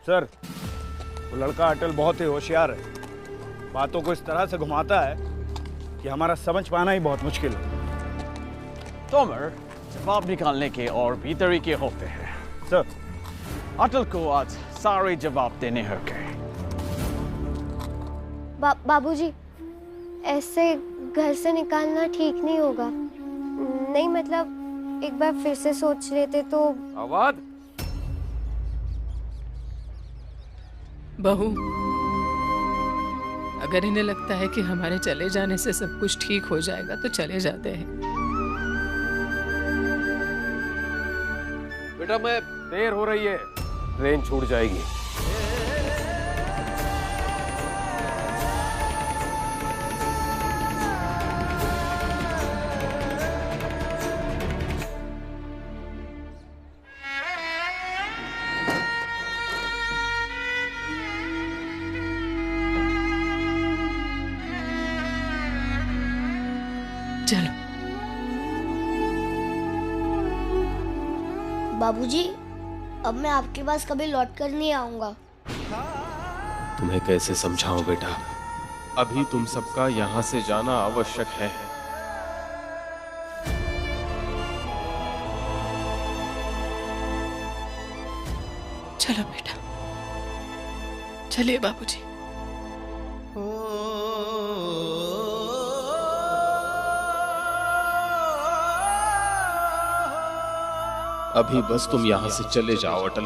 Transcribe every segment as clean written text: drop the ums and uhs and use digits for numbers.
Sir, वो लड़का अटल बहुत ही होशियार है। बातों को इस तरह से घुमाता है कि हमारा समझ पाना ही बहुत मुश्किल है। तोमर, जवाब निकालने के और भी तरीके होते हैं। सर, अटल को आज सारे जवाब देने होंगे। बाबूजी, ऐसे घर से निकालना ठीक नहीं होगा। नहीं मतलब एक बार फिर से सोच लेते तो। अवध, बहू, अगर इन्हें लगता है कि हमारे चले जाने से सब कुछ ठीक हो जाएगा तो चले जाते हैं। बेटा, मैं देर हो रही है, ट्रेन छूट जाएगी। चलो। बाबूजी, अब मैं आपके पास कभी लौट कर नहीं आऊंगा। तुम्हें कैसे समझाऊं बेटा, अभी तुम सबका यहाँ से जाना आवश्यक है। चलो बेटा, चलिए बाबूजी। अभी बस तुम यहाँ से चले जाओ अटल।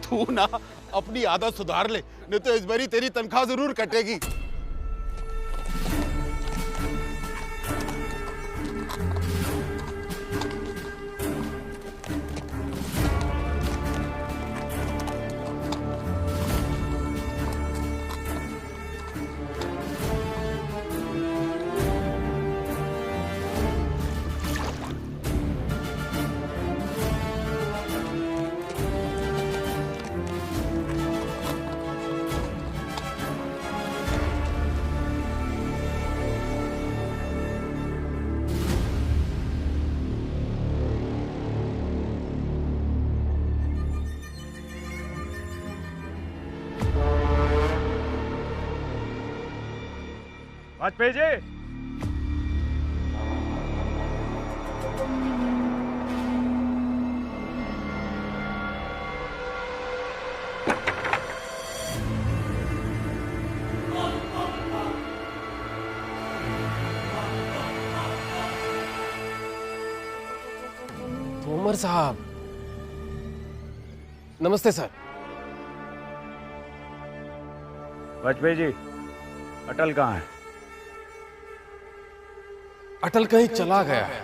तू ना अपनी आदत सुधार ले, नहीं तो इस बारी तेरी तनख्वाह जरूर कटेगी। वाजपेयी जी, तोमर साहब, नमस्ते सर। वाजपेयी जी, अटल कहाँ है? अटल कहीं चला गया है।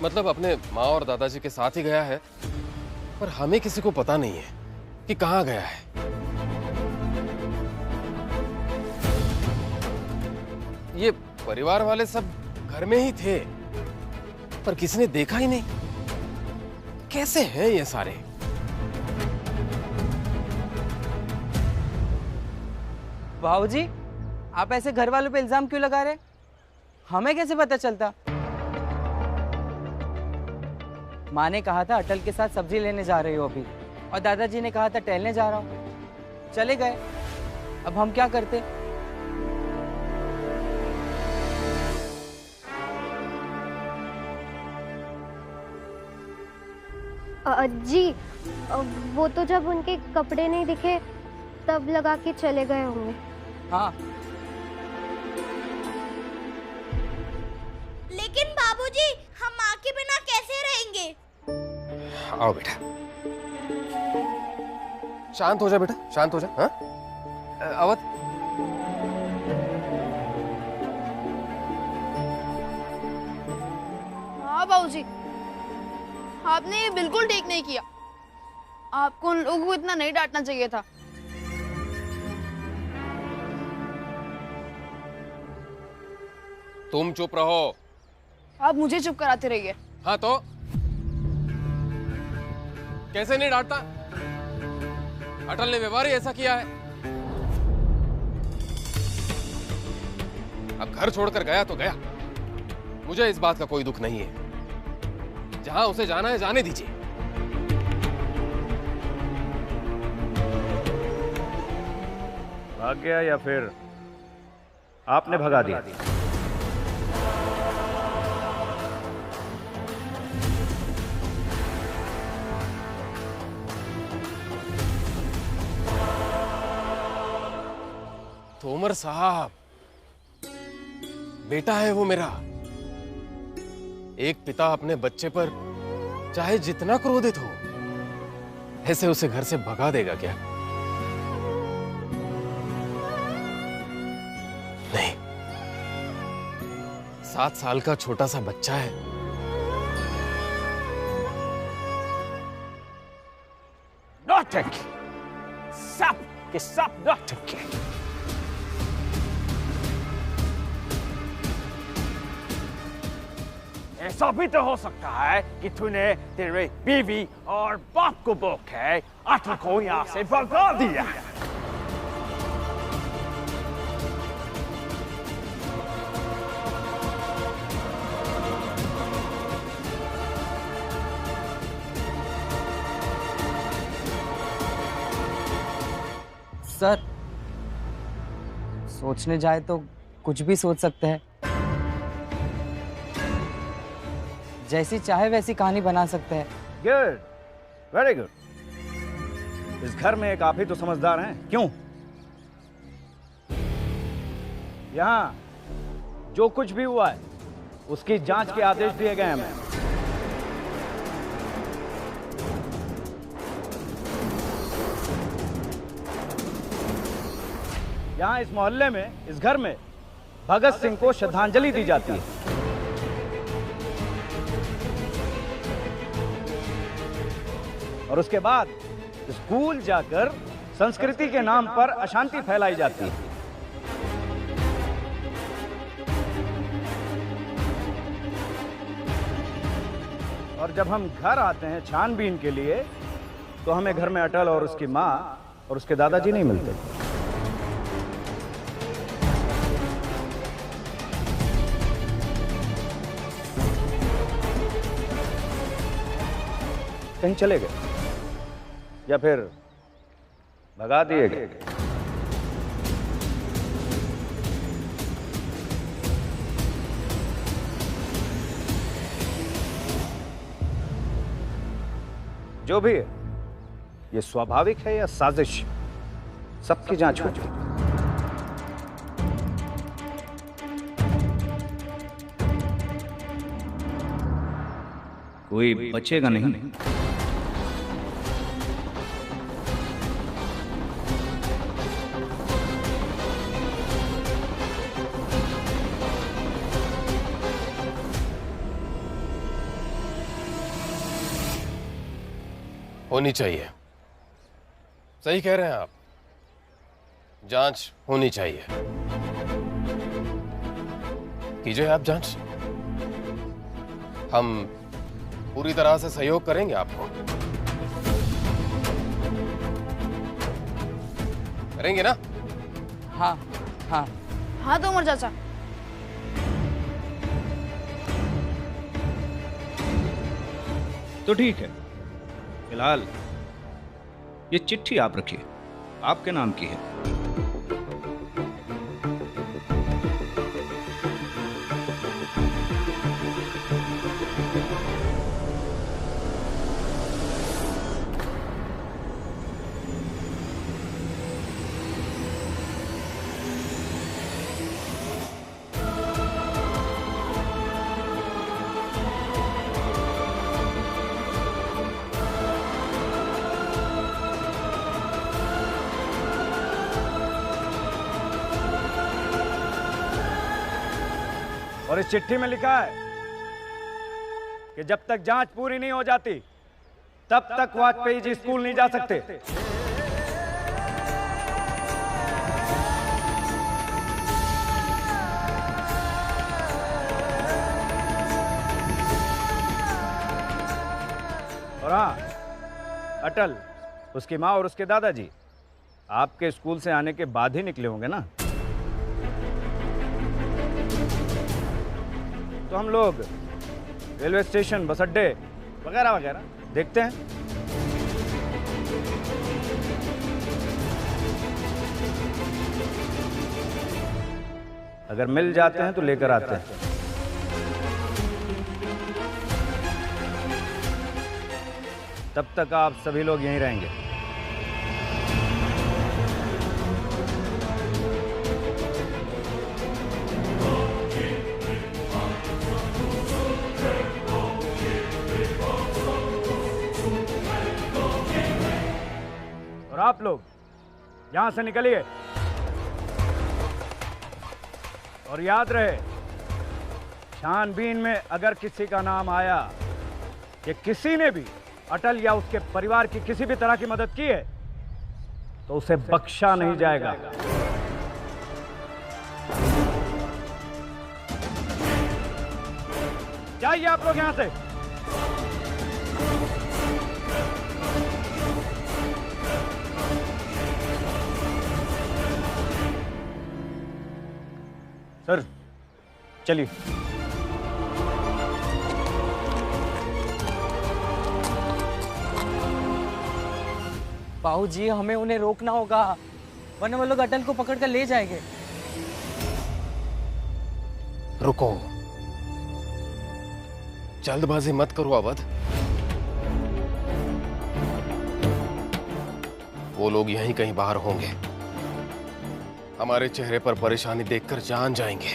मतलब अपने माँ और दादाजी के साथ ही गया है, पर हमें किसी को पता नहीं है कि कहाँ गया है। ये परिवार वाले सब घर में ही थे, पर किसी ने देखा ही नहीं। कैसे हैं ये सारे? भाऊजी, आप ऐसे घर वालों पे इल्जाम क्यों लगा रहे? हमें कैसे पता चलता? माँ ने कहा था अटल के साथ सब्जी लेने जा रही हो अभी, और दादाजी ने कहा था टहलने जा रहा हूँ। चले गए, अब हम क्या करते? जी, वो तो जब उनके कपड़े नहीं दिखे तब लगा के चले गए होंगे। हाँ, लेकिन बाबूजी, हम माँ के बिना कैसे रहेंगे? आओ बेटा, शांत हो जा बेटा, शांत हो जा। हाँ अवध, हाँ बाबूजी, आपने ये बिल्कुल ठीक नहीं किया। आपको उन लोगों को इतना नहीं डांटना चाहिए था। तुम चुप रहो। आप मुझे चुप कराते रहिए। हाँ तो कैसे नहीं डांटता? अटल ने व्यवहार ही ऐसा किया है। अब घर छोड़कर गया तो गया, मुझे इस बात का कोई दुख नहीं है। जहां उसे जाना है जाने दीजिए। भाग गया या फिर आपने भगा दिया? तोमर साहब, बेटा है वो मेरा। एक पिता अपने बच्चे पर चाहे जितना क्रोधित हो, ऐसे उसे घर से भगा देगा क्या? नहीं, 7 साल का छोटा सा बच्चा है। नौटंकी, सब के सब नौटंकी। ऐसा भी तो हो सकता है कि तूने तेरे बीवी और बाप को बोके अटल को यहाँ से भगा दिया। सर, सोचने जाए तो कुछ भी सोच सकते हैं। जैसी चाहे वैसी कहानी बना सकते हैं। Good, very good. इस घर में एक आप ही तो समझदार हैं, क्यों? यहाँ जो कुछ भी हुआ है उसकी जांच के आदेश दिए गए हैं हमें। यहाँ इस मोहल्ले में, इस घर में भगत सिंह को श्रद्धांजलि दी जाती है। और उसके बाद स्कूल जाकर संस्कृति के नाम पर अशांति फैलाई जाती है। और जब हम घर आते हैं छानबीन के लिए, तो हमें घर में अटल और उसकी माँ और उसके दादाजी नहीं मिलते। कहीं चले गए या फिर भगा दिए गए। जो भी है, ये स्वाभाविक है या साजिश, सबकी जांच होगी। कोई बचेगा नहीं। होनी चाहिए। सही कह रहे हैं आप, जांच होनी चाहिए। कीजिए आप जांच, हम पूरी तरह से सहयोग करेंगे आपको। करेंगे ना? हाँ हाँ हाँ तोमर चाचा। तो ठीक है, फिलहाल ये चिट्ठी आप रखिए, आपके नाम की है। और इस चिट्ठी में लिखा है कि जब तक जांच पूरी नहीं हो जाती तब तक वाजपेयी जी स्कूल नहीं जा सकते। और हाँ, अटल, उसकी माँ और उसके दादाजी आपके स्कूल से आने के बाद ही निकले होंगे ना? तो हम लोग रेलवे स्टेशन, बस अड्डे वगैरह वगैरह देखते हैं। अगर मिल जाते हैं तो लेकर आते हैं। तब तक आप सभी लोग यहीं रहेंगे। और आप लोग यहां से निकलिए। और याद रहे, छानबीन में अगर किसी का नाम आया कि किसी ने भी अटल या उसके परिवार की किसी भी तरह की मदद की है तो उसे बख्शा नहीं जाएगा। जाइए आप लोग यहां से। सर चलिए। बाबू जी, हमें उन्हें रोकना होगा, वरना वो लोग अटल को पकड़ कर ले जाएंगे। रुको, जल्दबाजी मत करो अवध। वो लोग यहीं कहीं बाहर होंगे। हमारे चेहरे पर परेशानी देखकर जान जाएंगे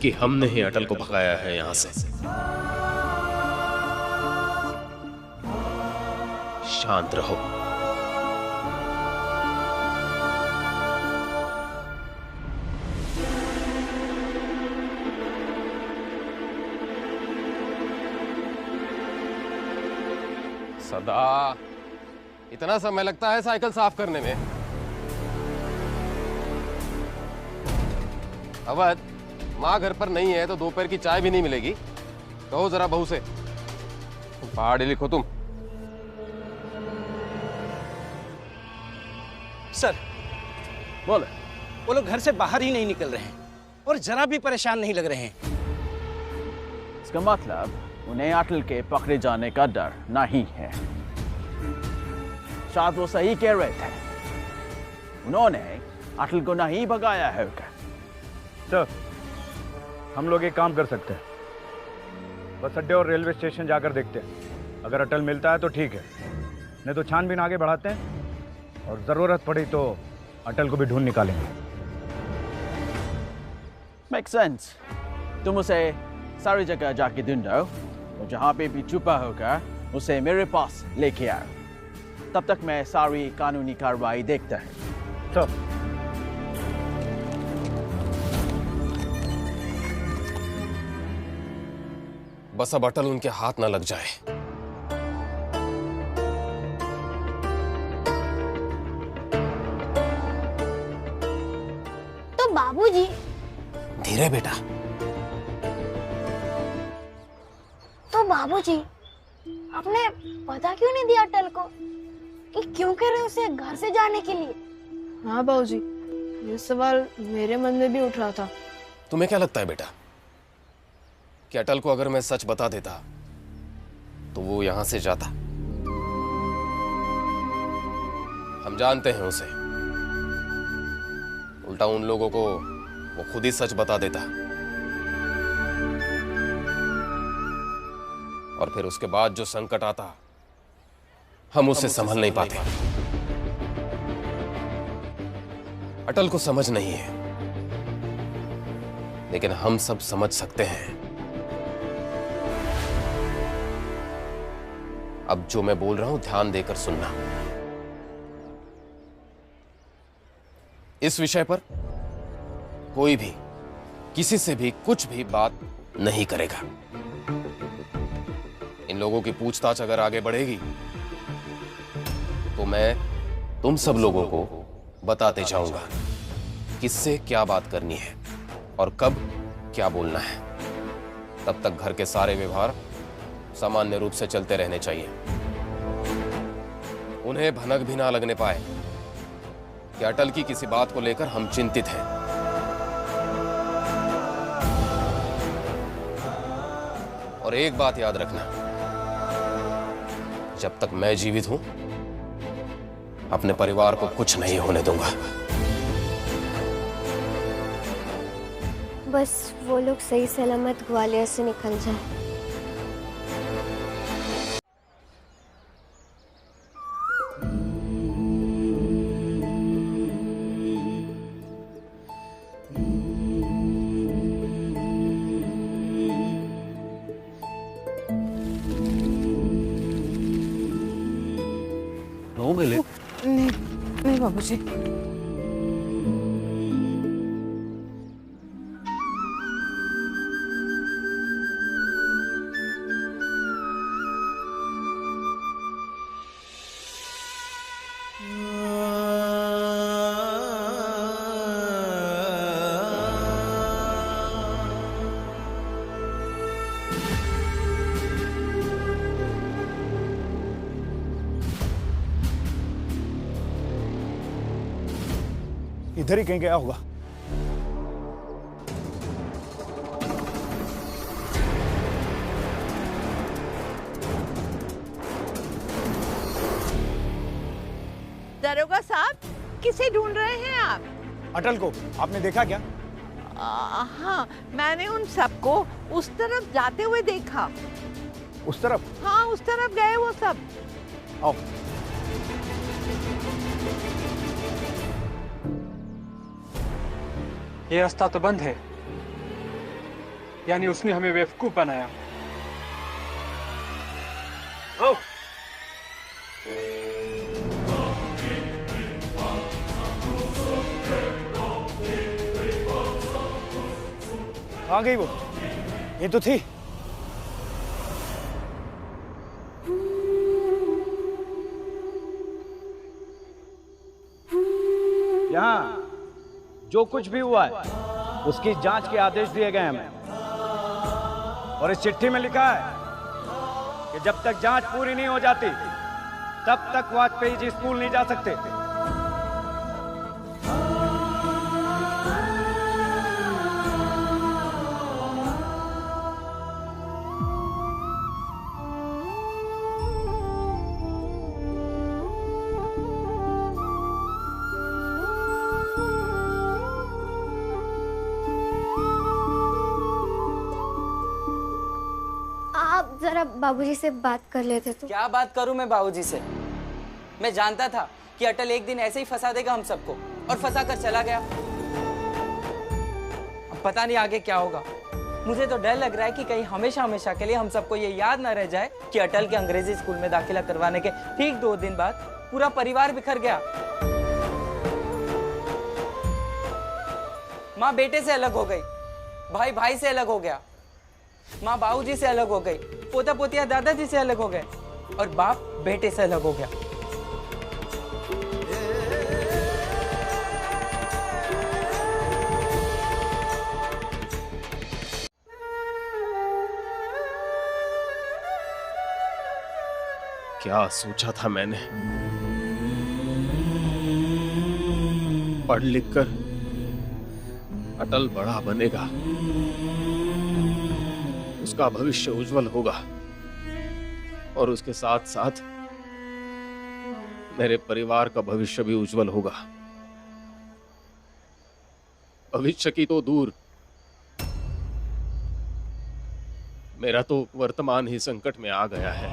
कि हमने ही अटल को भगाया है यहां से। शांत रहो। सदा इतना समय लगता है साइकिल साफ करने में। अवध, माँ घर पर नहीं है तो दोपहर की चाय भी नहीं मिलेगी। कहो जरा बहू से, पहाड़ी लिखो तुम। सर, बोले। वो लोग घर से बाहर ही नहीं निकल रहे हैं और जरा भी परेशान नहीं लग रहे हैं। इसका मतलब उन्हें अटल के पकड़े जाने का डर नहीं है। शायद वो सही कह रहे थे, उन्होंने अटल को नहीं भगाया है। सर, हम लोग एक काम कर सकते हैं, बस अड्डे और रेलवे स्टेशन जाकर देखते हैं। अगर अटल मिलता है तो ठीक है, नहीं तो छानबीन आगे बढ़ाते हैं और जरूरत पड़ी तो अटल को भी ढूंढ निकालेंगे। Make sense. तुम उसे सारी जगह जाके ढूंढो और जहां पे भी छुपा होगा उसे मेरे पास लेके आओ। तब तक मैं सारी कानूनी कार्रवाई देखता हूं। सर, बस अब अटल उनके हाथ ना लग जाए। तो बाबूजी। धीरे बेटा। तो बाबूजी, आपने पता क्यों नहीं दिया अटल को कि क्यों कह रहे उसे घर से जाने के लिए? हाँ बाबूजी, ये सवाल मेरे मन में भी उठ रहा था। तुम्हें क्या लगता है बेटा कि अटल को अगर मैं सच बता देता तो वो यहां से जाता? हम जानते हैं उसे। उल्टा उन लोगों को वो खुद ही सच बता देता और फिर उसके बाद जो संकट आता हम उसे संभल नहीं पाते। अटल को समझ नहीं है, लेकिन हम सब समझ सकते हैं। अब जो मैं बोल रहा हूं ध्यान देकर सुनना। इस विषय पर कोई भी किसी से भी कुछ भी बात नहीं करेगा। इन लोगों की पूछताछ अगर आगे बढ़ेगी तो मैं तुम सब लोगों को बताते जाऊंगा किससे क्या बात करनी है और कब क्या बोलना है। तब तक घर के सारे व्यवहार सामान्य रूप से चलते रहने चाहिए। उन्हें भनक भी ना लगने पाए कि अटल की किसी बात को लेकर हम चिंतित हैं। और एक बात याद रखना, जब तक मैं जीवित हूं अपने परिवार को कुछ नहीं होने दूंगा। बस वो लोग सही सलामत ग्वालियर से निकल जाए। नहीं बाबूजी। इधर ही कहीं गया होगा। दरोगा साहब, किसे ढूंढ रहे हैं आप? अटल को आपने देखा क्या? हाँ, मैंने उन सबको उस तरफ जाते हुए देखा। उस तरफ? हाँ, उस तरफ गए वो सब। आओ। ये रास्ता तो बंद है, यानी उसने हमें बेवकूफ बनाया। आओ। कहाँ गई वो? ये तो थी। यहाँ जो कुछ भी हुआ है उसकी जांच के आदेश दिए गए हैं हमें, और इस चिट्ठी में लिखा है कि जब तक जांच पूरी नहीं हो जाती तब तक वाजपेयी जी स्कूल नहीं जा सकते। आप जरा बाबूजी से बात कर लेते तो। क्या बात करूं मैं बाबूजी से? मैं जानता था कि अटल एक दिन ऐसे ही फंसा देगा हम सबको, और फंसा कर चला गया। अब पता नहीं आगे क्या होगा। मुझे तो डर लग रहा है कि कहीं हमेशा हमेशा के लिए हम सबको ये याद ना रह जाए कि अटल के अंग्रेजी स्कूल में दाखिला करवाने के ठीक 2 दिन बाद पूरा परिवार बिखर गया। माँ बेटे से अलग हो गई, भाई भाई से अलग हो गया, माँ बाबूजी से अलग हो गई, पोता पोतिया दादाजी से अलग हो गए, और बाप बेटे से अलग हो गया। क्या सोचा था मैंने? पढ़ लिख कर अटल बड़ा बनेगा, उसका भविष्य उज्जवल होगा, और उसके साथ साथ मेरे परिवार का भविष्य भी उज्जवल होगा। भविष्य की तो दूर, मेरा तो वर्तमान ही संकट में आ गया है।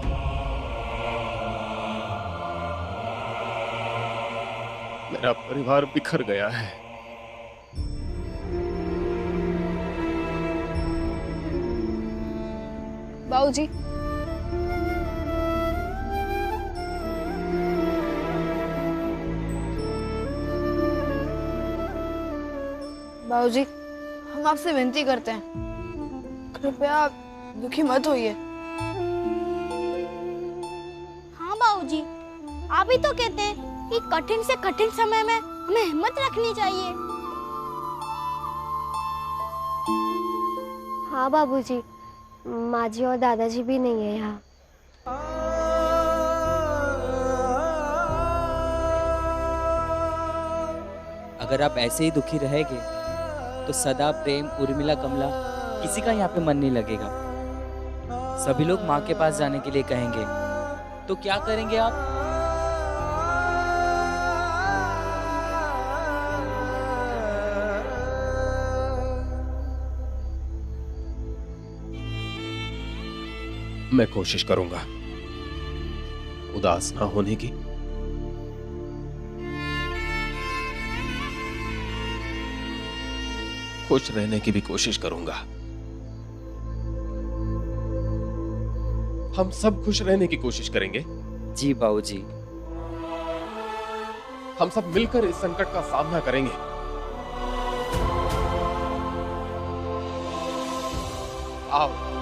मेरा परिवार बिखर गया है। बाबूजी, बाबूजी, हम आपसे विनती करते हैं, कृपया आप दुखी मत होइए। हाँ बाबूजी, आप ही तो कहते हैं कि कठिन से कठिन समय में हमें हिम्मत रखनी चाहिए। हाँ बाबूजी, माँ जी और दादाजी भी नहीं है यहाँ। अगर आप ऐसे ही दुखी रहेंगे तो सदा, प्रेम, उर्मिला, कमला किसी का यहाँ पे मन नहीं लगेगा। सभी लोग माँ के पास जाने के लिए कहेंगे, तो क्या करेंगे आप? मैं कोशिश करूंगा उदास ना होने की। खुश रहने की भी कोशिश करूंगा। हम सब खुश रहने की कोशिश करेंगे। जी बाबूजी। हम सब मिलकर इस संकट का सामना करेंगे। आओ।